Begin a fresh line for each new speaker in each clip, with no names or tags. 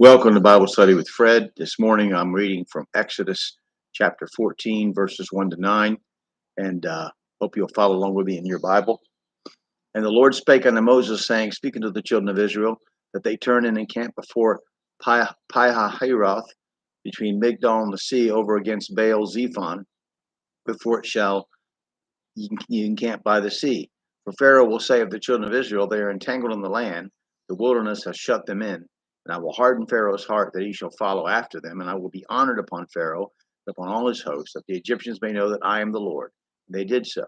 Welcome to Bible Study with Fred. This morning I'm reading from Exodus chapter 14, verses 1 to 9, and hope you'll follow along with me in your Bible. And the Lord spake unto Moses, saying, speaking to the children of Israel, that they turn in and camp before Pi-hahiroth, between Migdol and the sea, over against Baal-zephon, before it shall ye encamp by the sea. For Pharaoh will say of the children of Israel, they are entangled in the land, the wilderness has shut them in. And I will harden Pharaoh's heart that he shall follow after them, and I will be honored upon Pharaoh and upon all his hosts, that the Egyptians may know that I am the Lord. And they did so.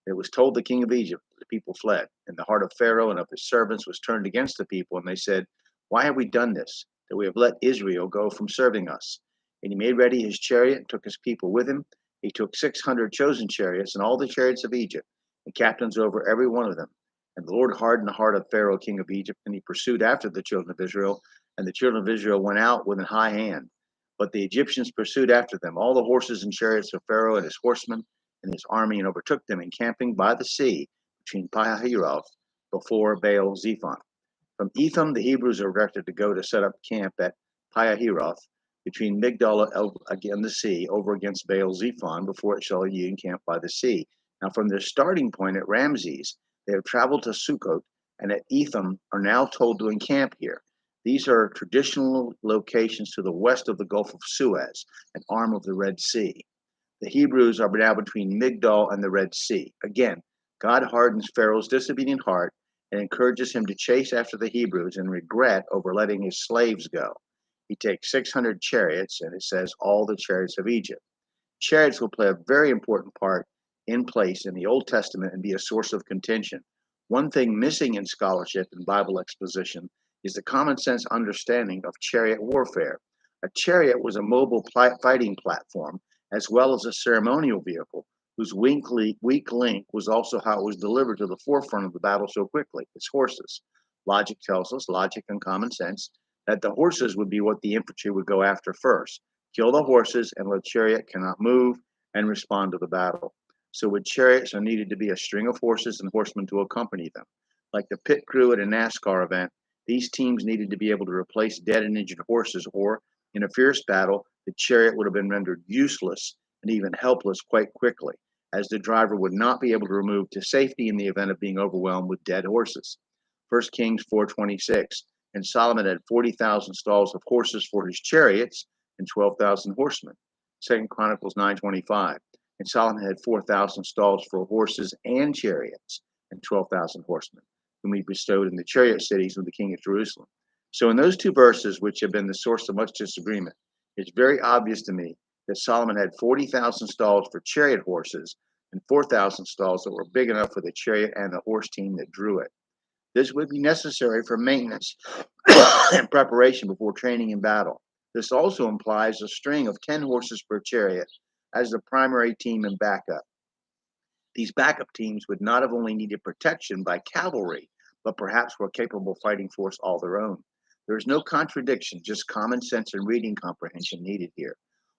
It was told the king of Egypt, the people fled. And the heart of Pharaoh and of his servants was turned against the people, and they said, why have we done this, that we have let Israel go from serving us? And he made ready his chariot and took his people with him. He took 600 chosen chariots and all the chariots of Egypt, and captains over every one of them. And the Lord hardened the heart of Pharaoh, king of Egypt, and he pursued after the children of Israel. And the children of Israel went out with a high hand. But the Egyptians pursued after them, all the horses and chariots of Pharaoh and his horsemen and his army, and overtook them, encamping by the sea between Pi-hahiroth before Baal-zephon. From Etham, the Hebrews are directed to go to set up camp at Pi-hahiroth, between Migdol again the sea, over against Baal-zephon, before it shall ye encamp by the sea. Now from their starting point at Ramses, they have traveled to Sukkot, and at Etham are now told to encamp here. These are traditional locations to the west of the Gulf of Suez, an arm of the Red Sea. The Hebrews are now between Migdol and the Red Sea. Again, God hardens Pharaoh's disobedient heart and encourages him to chase after the Hebrews and regret over letting his slaves go. He takes 600 chariots, and it says all the chariots of Egypt. Chariots will play a very important part in place in the Old Testament and be a source of contention. One thing missing in scholarship and Bible exposition is the common sense understanding of chariot warfare. A chariot was a mobile fighting platform as well as a ceremonial vehicle whose weak link was also how it was delivered to the forefront of the battle so quickly, its horses. Logic tells us, logic and common sense, that the horses would be what the infantry would go after first. Kill the horses, and the chariot cannot move and respond to the battle. So with chariots, there needed to be a string of horses and horsemen to accompany them. Like the pit crew at a NASCAR event, these teams needed to be able to replace dead and injured horses, or in a fierce battle, the chariot would have been rendered useless and even helpless quite quickly, as the driver would not be able to remove to safety in the event of being overwhelmed with dead horses. 1 Kings 4:26, and Solomon had 40,000 stalls of horses for his chariots and 12,000 horsemen. 2 Chronicles 9:25, and Solomon had 4,000 stalls for horses and chariots and 12,000 horsemen, whom he bestowed in the chariot cities of the king of Jerusalem. So in those two verses, which have been the source of much disagreement, it's very obvious to me that Solomon had 40,000 stalls for chariot horses and 4,000 stalls that were big enough for the chariot and the horse team that drew it. This would be necessary for maintenance and preparation before training in battle. This also implies a string of 10 horses per chariot as the primary team and backup. These backup teams would not have only needed protection by cavalry, but perhaps were capable fighting force all their own. There is no contradiction, just common sense and reading comprehension needed here.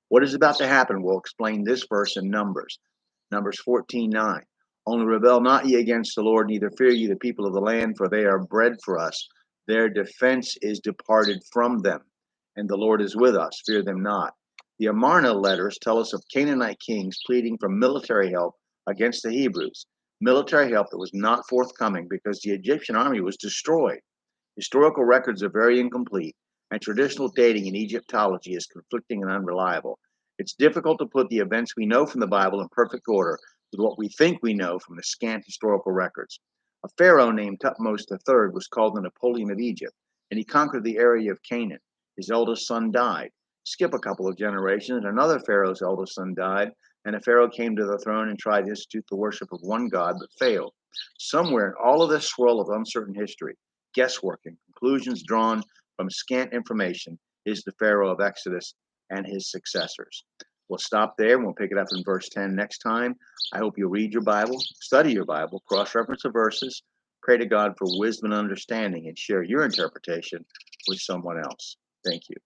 What is about to happen will explain this verse in Numbers. Numbers 14:9. Only rebel not ye against the Lord, neither fear ye the people of the land, for they are bread for us. Their defense is departed from them, and the Lord is with us. Fear them not. The Amarna letters tell us of Canaanite kings pleading for military help against the Hebrews, military help that was not forthcoming because the Egyptian army was destroyed. Historical records are very incomplete, and traditional dating in Egyptology is conflicting and unreliable. It's difficult to put the events we know from the Bible in perfect order with what we think we know from the scant historical records. A pharaoh named Tutmosis III was called the Napoleon of Egypt, and he conquered the area of Canaan. His eldest son died. Skip a couple of generations, another pharaoh's eldest son died, and a pharaoh came to the throne and tried to institute the worship of one god, but failed. Somewhere in all of this swirl of uncertain history, guesswork and conclusions drawn from scant information, is the Pharaoh of Exodus and his successors. We'll stop there and we'll pick it up in verse 10 next time. I hope you'll read your Bible, study your Bible, cross-reference the verses, pray to God for wisdom and understanding, and share your interpretation with someone else. Thank you.